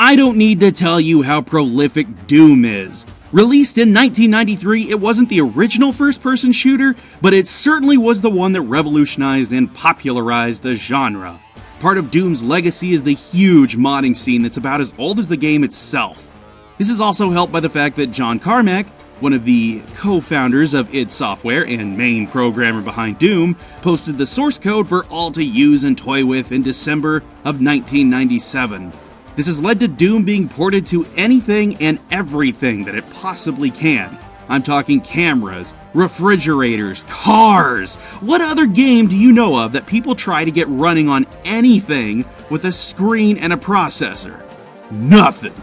I don't need to tell you how prolific Doom is. Released in 1993, it wasn't the original first-person shooter, but it certainly was the one that revolutionized and popularized the genre. Part of Doom's legacy is the huge modding scene that's about as old as the game itself. This is also helped by the fact that John Carmack, one of the co-founders of id Software and main programmer behind Doom, posted the source code for all to use and toy with in December of 1997. This has led to Doom being ported to anything and everything that it possibly can. I'm talking cameras, refrigerators, cars. What other game do you know of that people try to get running on anything with a screen and a processor? Nothing.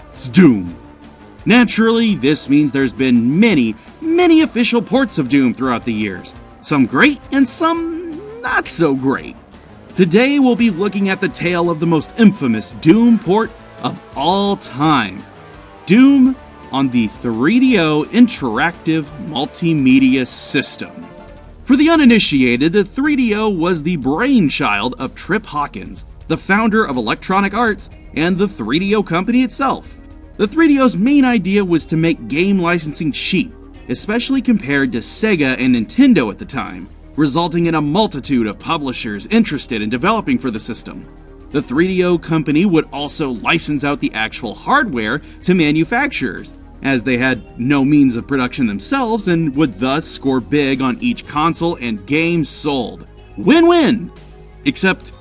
It's Doom. Naturally, this means there's been many official ports of Doom throughout the years. Some great and some not so great. Today we'll be looking at the tale of the most infamous Doom port of all time. Doom on the 3DO Interactive Multimedia System. For the uninitiated, the 3DO was the brainchild of Trip Hawkins, the founder of Electronic Arts and the 3DO company itself. The 3DO's main idea was to make game licensing cheap, especially compared to Sega and Nintendo at the time, resulting in a multitude of publishers interested in developing for the system. The 3DO company would also license out the actual hardware to manufacturers, as they had no means of production themselves and would thus score big on each console and game sold. Win-win! Except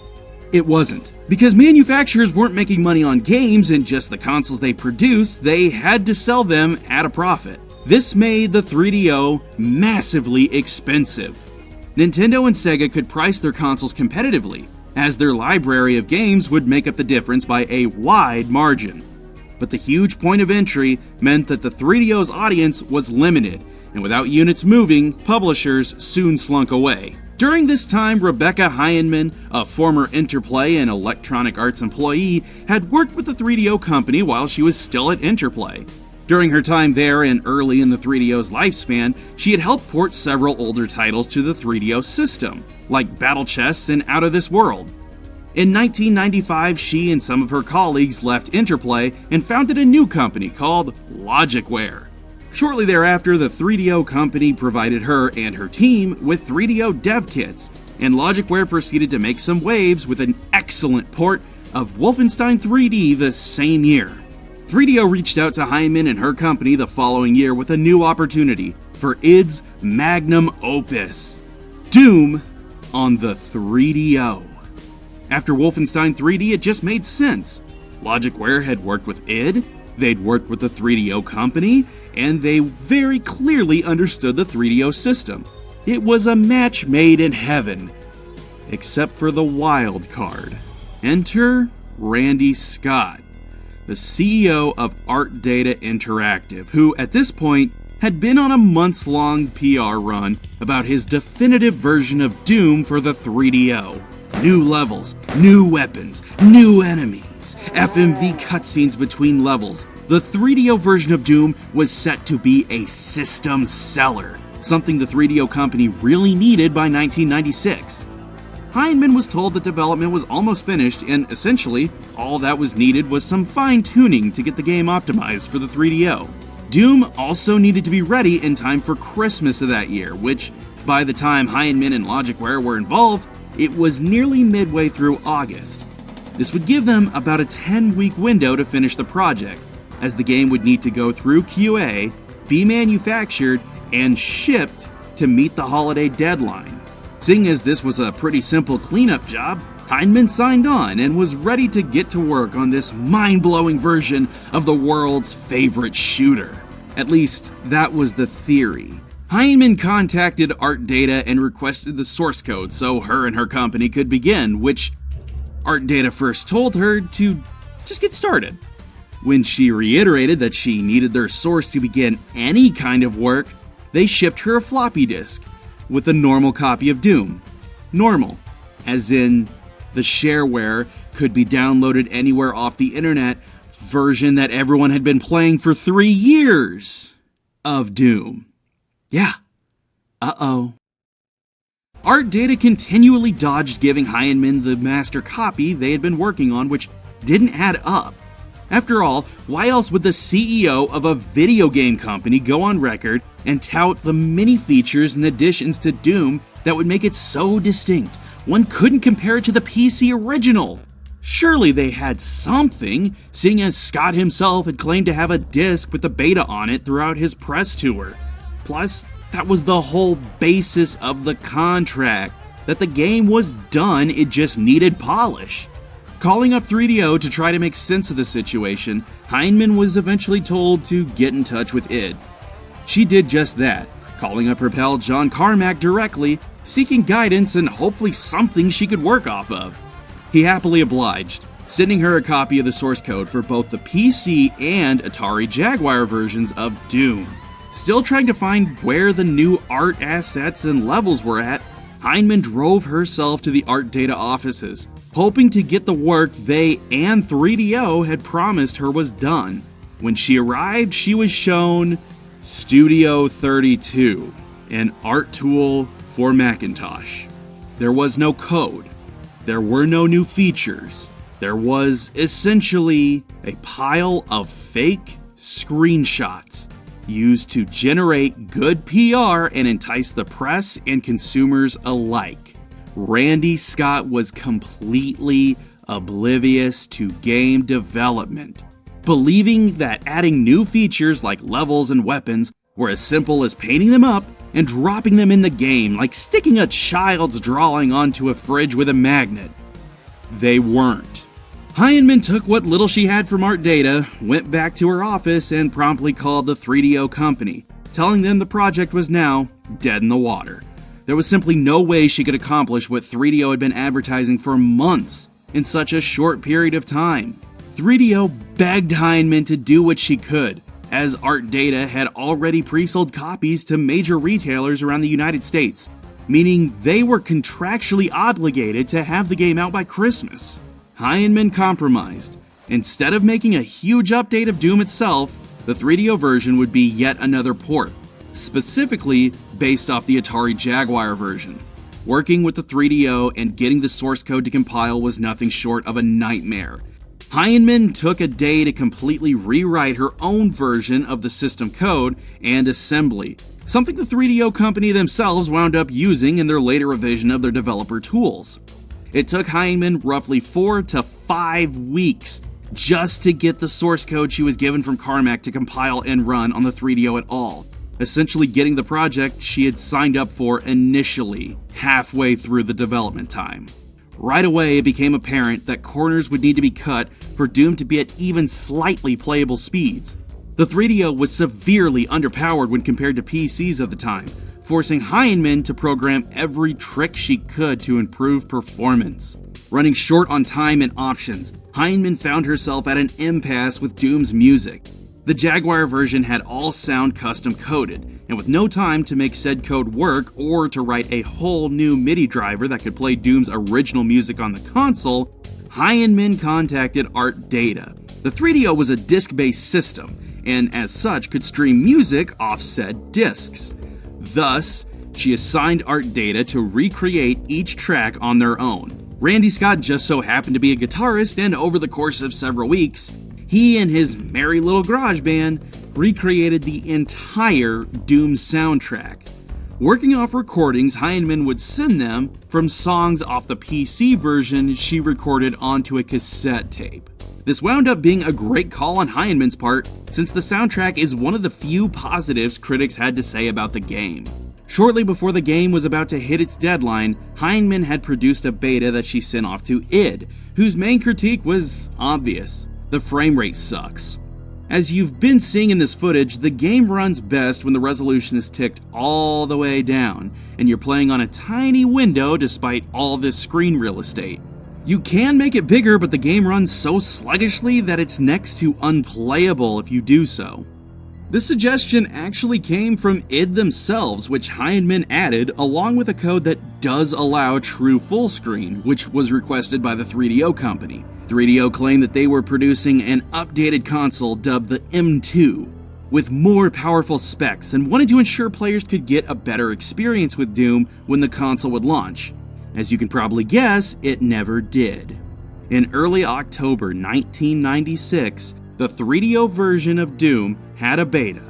it wasn't. Because manufacturers weren't making money on games and just the consoles they produced, they had to sell them at a profit. This made the 3DO massively expensive. Nintendo and Sega could price their consoles competitively, as their library of games would make up the difference by a wide margin. But the huge point of entry meant that the 3DO's audience was limited, and without units moving, publishers soon slunk away. During this time, Rebecca Heinemann, a former Interplay and Electronic Arts employee, had worked with the 3DO company while she was still at Interplay. During her time there and early in the 3DO's lifespan, she had helped port several older titles to the 3DO system, like Battle Chess and Out of This World. In 1995, she and some of her colleagues left Interplay and founded a new company called Logicware. Shortly thereafter, the 3DO company provided her and her team with 3DO dev kits, and Logicware proceeded to make some waves with an excellent port of Wolfenstein 3D the same year. 3DO reached out to Heinemann and her company the following year with a new opportunity for id's magnum opus, Doom on the 3DO. After Wolfenstein 3D, it just made sense. Logicware had worked with id, they'd worked with the 3DO company, and they very clearly understood the 3DO system. It was a match made in heaven, except for the wild card. Enter Randy Scott, the CEO of Art Data Interactive, who at this point had been on a months-long PR run about his definitive version of Doom for the 3DO. New levels, new weapons, new enemies, FMV cutscenes between levels. The 3DO version of Doom was set to be a system seller, something the 3DO company really needed by 1996. Heinemann was told that development was almost finished, and essentially, all that was needed was some fine-tuning to get the game optimized for the 3DO. Doom also needed to be ready in time for Christmas of that year, which, by the time Heinemann and Logicware were involved, it was nearly midway through August. This would give them about a 10-week window to finish the project, as the game would need to go through QA, be manufactured, and shipped to meet the holiday deadline. Seeing as this was a pretty simple cleanup job, Heinemann signed on and was ready to get to work on this mind-blowing version of the world's favorite shooter. At least, that was the theory. Heinemann contacted Art Data and requested the source code so her and her company could begin, which Art Data first told her to just get started. When she reiterated that she needed their source to begin any kind of work, they shipped her a floppy disk with a normal copy of Doom. Normal, as in the shareware could be downloaded anywhere off the internet version that everyone had been playing for 3 years of Doom. Yeah. Uh-oh. Art Data continually dodged giving Heinemann the master copy they had been working on, which didn't add up. After all, why else would the CEO of a video game company go on record and tout the many features and additions to Doom that would make it so distinct one couldn't compare it to the PC original? Surely they had something, seeing as Scott himself had claimed to have a disc with the beta on it throughout his press tour. Plus, that was the whole basis of the contract, that the game was done, it just needed polish. Calling up 3DO to try to make sense of the situation, Heinemann was eventually told to get in touch with id. She did just that, calling up her pal John Carmack directly, seeking guidance and hopefully something she could work off of. He happily obliged, sending her a copy of the source code for both the PC and Atari Jaguar versions of Doom. Still trying to find where the new art assets and levels were at, Heinemann drove herself to the art data offices, hoping to get the work they and 3DO had promised her was done. When she arrived, she was shown Studio 32, an art tool for Macintosh. There was no code. There were no new features. There was essentially a pile of fake screenshots used to generate good PR and entice the press and consumers alike. Randy Scott was completely oblivious to game development, believing that adding new features like levels and weapons were as simple as painting them up and dropping them in the game, like sticking a child's drawing onto a fridge with a magnet. They weren't. Heinemann took what little she had from art data, went back to her office, and promptly called the 3DO company, telling them the project was now dead in the water. There was simply no way she could accomplish what 3DO had been advertising for months in such a short period of time. 3DO begged Heinemann to do what she could, as art data had already pre-sold copies to major retailers around the United States, meaning they were contractually obligated to have the game out by Christmas. Heinemann compromised. Instead of making a huge update of Doom itself, the 3DO version would be yet another port, specifically based off the Atari Jaguar version. Working with the 3DO and getting the source code to compile was nothing short of a nightmare. Heinemann took a day to completely rewrite her own version of the system code and assembly, something the 3DO company themselves wound up using in their later revision of their developer tools. It took Heinemann roughly 4 to 5 weeks just to get the source code she was given from Carmack to compile and run on the 3DO at all, essentially getting the project she had signed up for initially halfway through the development time. Right away, it became apparent that corners would need to be cut for Doom to be at even slightly playable speeds. The 3DO was severely underpowered when compared to PCs of the time, forcing Heinemann to program every trick she could to improve performance. Running short on time and options, Heinemann found herself at an impasse with Doom's music. The Jaguar version had all sound custom coded, and with no time to make said code work or to write a whole new MIDI driver that could play Doom's original music on the console, Heinemann contacted Art Data. The 3DO was a disc-based system, and as such could stream music off said discs. Thus, she assigned Art Data to recreate each track on their own. Randy Scott just so happened to be a guitarist, and over the course of several weeks, he and his merry little garage band recreated the entire Doom soundtrack. Working off recordings Heinemann would send them from songs off the PC version she recorded onto a cassette tape. This wound up being a great call on Heinemann's part, since the soundtrack is one of the few positives critics had to say about the game. Shortly before the game was about to hit its deadline, Heinemann had produced a beta that she sent off to id, whose main critique was obvious: the frame rate sucks. As you've been seeing in this footage, the game runs best when the resolution is ticked all the way down, and you're playing on a tiny window despite all this screen real estate. You can make it bigger, but the game runs so sluggishly that it's next to unplayable if you do so. This suggestion actually came from id themselves, which Heinemann added, along with a code that does allow true full screen, which was requested by the 3DO company. 3DO claimed that they were producing an updated console dubbed the M2, with more powerful specs, and wanted to ensure players could get a better experience with Doom when the console would launch. As you can probably guess, it never did. In early October 1996, The 3DO version of Doom had a beta,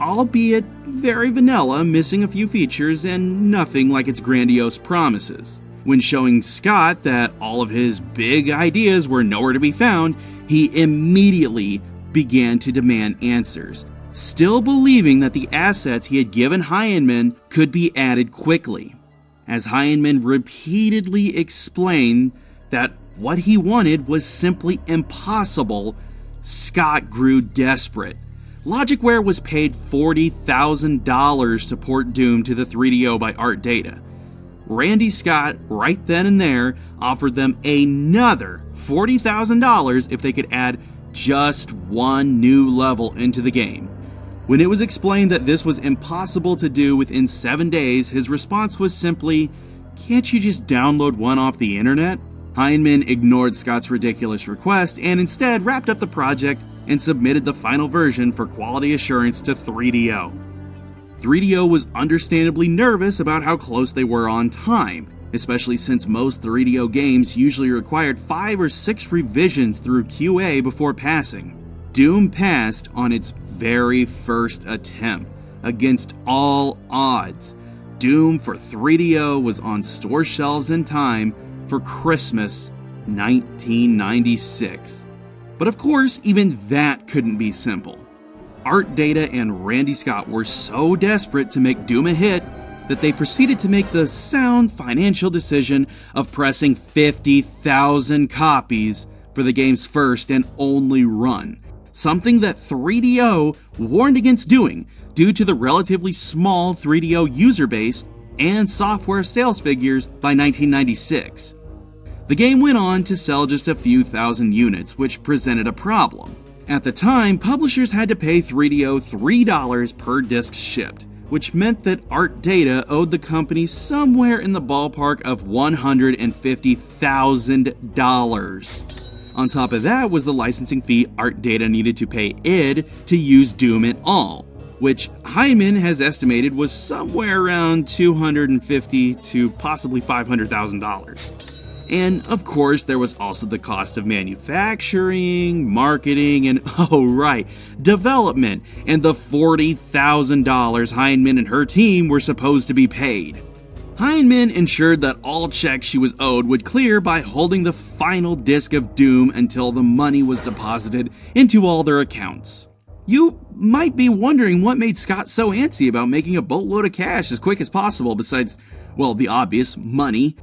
albeit very vanilla, missing a few features and nothing like its grandiose promises. When showing Scott that all of his big ideas were nowhere to be found, he immediately began to demand answers, still believing that the assets he had given Heinemann could be added quickly. As Heinemann repeatedly explained that what he wanted was simply impossible, Scott grew desperate. Logicware was paid $40,000 to port Doom to the 3DO by Art Data. Randy Scott, right then and there, offered them another $40,000 if they could add just one new level into the game. When it was explained that this was impossible to do within 7 days, his response was simply, "Can't you just download one off the internet?" Heinemann ignored Scott's ridiculous request and instead wrapped up the project and submitted the final version for quality assurance to 3DO. 3DO was understandably nervous about how close they were on time, especially since most 3DO games usually required 5 or 6 revisions through QA before passing. Doom passed on its very first attempt, against all odds. Doom for 3DO was on store shelves in time for Christmas 1996. But of course, even that couldn't be simple. Art Data and Randy Scott were so desperate to make Doom a hit that they proceeded to make the sound financial decision of pressing 50,000 copies for the game's first and only run, something that 3DO warned against doing due to the relatively small 3DO user base and software sales figures by 1996. The game went on to sell just a few thousand units, which presented a problem. At the time, publishers had to pay 3DO $3 per disc shipped, which meant that Art Data owed the company somewhere in the ballpark of $150,000. On top of that was the licensing fee Art Data needed to pay id to use Doom at all, which Heinemann has estimated was somewhere around $250,000 to possibly $500,000. And of course, there was also the cost of manufacturing, marketing, and oh right, development, and the $40,000 Heinemann and her team were supposed to be paid. Heinemann ensured that all checks she was owed would clear by holding the final disc of Doom until the money was deposited into all their accounts. You might be wondering what made Scott so antsy about making a boatload of cash as quick as possible besides, well, the obvious, money.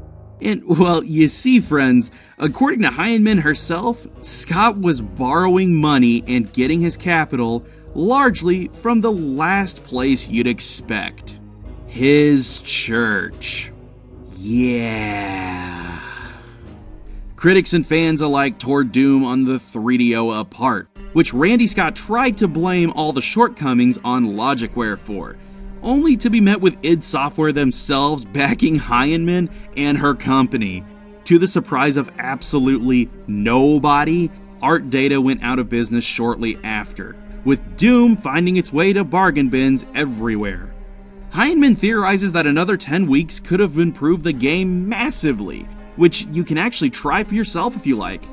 And, well, you see, friends, according to Heinemann herself, Scott was borrowing money and getting his capital largely from the last place you'd expect. His church. Yeah. Critics and fans alike tore Doom on the 3DO apart, which Randy Scott tried to blame all the shortcomings on Logicware for, only to be met with id Software themselves backing Heinemann and her company. To the surprise of absolutely nobody, Art Data went out of business shortly after, with Doom finding its way to bargain bins everywhere. Heinemann theorizes that another 10 weeks could have improved the game massively, which you can actually try for yourself if you like.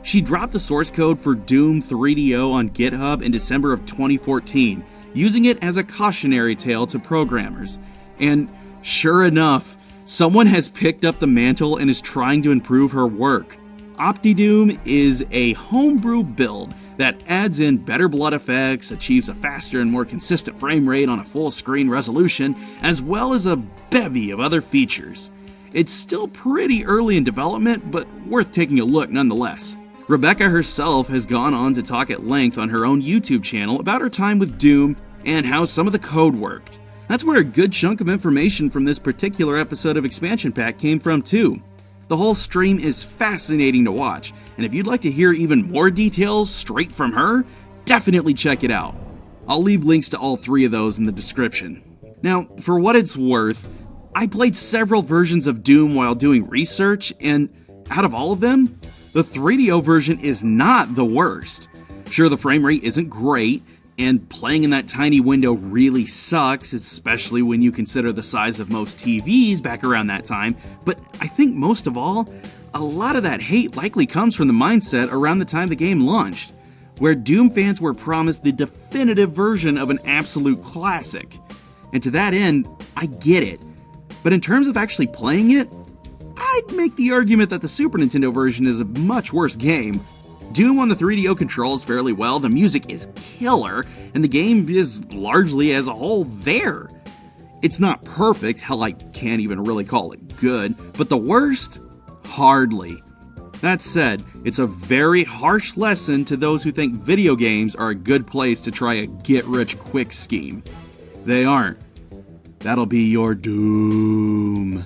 She dropped the source code for Doom 3DO on GitHub in December of 2014, using it as a cautionary tale to programmers. And sure enough, someone has picked up the mantle and is trying to improve her work. OptiDoom is a homebrew build that adds in better blood effects, achieves a faster and more consistent frame rate on a full screen resolution, as well as a bevy of other features. It's still pretty early in development, but worth taking a look nonetheless. Rebecca herself has gone on to talk at length on her own YouTube channel about her time with Doom and how some of the code worked. That's where a good chunk of information from this particular episode of Expansion Pack came from too. The whole stream is fascinating to watch, and if you'd like to hear even more details straight from her, definitely check it out. I'll leave links to all 3 of those in the description. Now, for what it's worth, I played several versions of Doom while doing research, and out of all of them, the 3DO version is not the worst. Sure, the frame rate isn't great, and playing in that tiny window really sucks, especially when you consider the size of most TVs back around that time, but I think most of all, a lot of that hate likely comes from the mindset around the time the game launched. where Doom fans were promised the definitive version of an absolute classic. And to that end, I get it. But in terms of actually playing it, I'd make the argument that the Super Nintendo version is a much worse game. Doom on the 3DO controls fairly well, the music is killer, and the game is largely as a whole there. It's not perfect, hell I can't even really call it good, but the worst? Hardly. That said, it's a very harsh lesson to those who think video games are a good place to try a get-rich-quick scheme. They aren't. That'll be your doom.